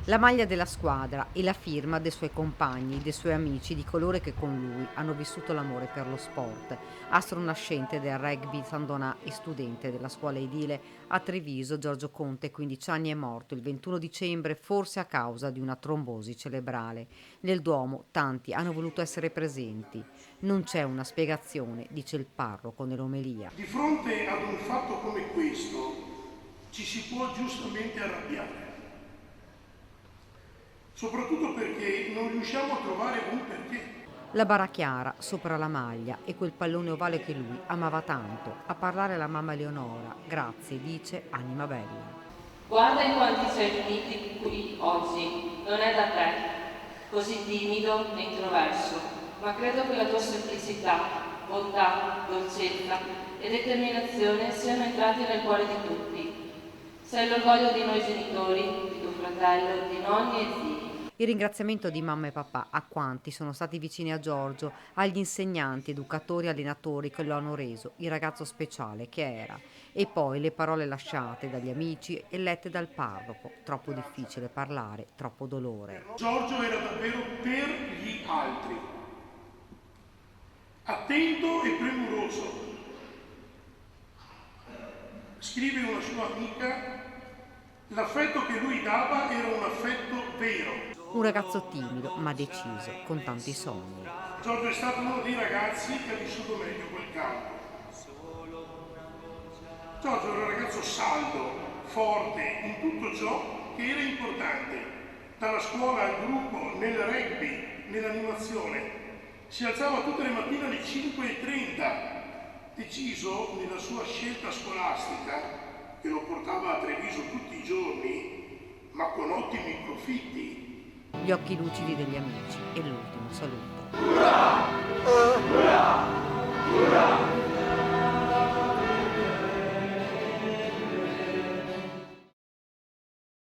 La maglia della squadra e la firma dei suoi compagni, dei suoi amici, di coloro che con lui hanno vissuto l'amore per lo sport. Astro nascente del rugby Sandonà e studente della scuola edile a Treviso, Giorgio Conte, 15 anni, è morto il 21 dicembre, forse a causa di una trombosi cerebrale. Nel Duomo tanti hanno voluto essere presenti. Non c'è una spiegazione, dice il parroco nell'omelia. Di fronte ad un fatto come questo ci si può giustamente arrabbiare, soprattutto perché non riusciamo a trovare un perché. La bara chiara sopra la maglia e quel pallone ovale che lui amava tanto. A parlare la mamma Eleonora. Grazie, dice, anima bella. Guarda in quanti sei riuniti qui oggi, non è da te, così timido e introverso, ma credo che la tua semplicità, bontà, dolcezza e determinazione siano entrati nel cuore di tutti. Sei l'orgoglio di noi genitori, di tuo fratello, di nonni e zii. Il ringraziamento di mamma e papà a quanti sono stati vicini a Giorgio, agli insegnanti, educatori e allenatori che lo hanno reso il ragazzo speciale che era, e poi le parole lasciate dagli amici e lette dal parroco. Troppo difficile parlare, troppo dolore. Giorgio era davvero per gli altri, attento e premuroso. Scrive una sua amica, l'affetto che lui dava era un affetto vero. Un ragazzo timido ma deciso, con tanti sogni. Giorgio è stato uno dei ragazzi che ha vissuto meglio quel campo. Giorgio era un ragazzo saldo, forte in tutto ciò che era importante, dalla scuola al gruppo, nel rugby, nell'animazione. Si alzava tutte le mattine alle 5:30, deciso nella sua scelta scolastica, che lo portava a Treviso tutti i giorni, ma con ottimi profitti. Gli occhi lucidi degli amici e l'ultimo saluto.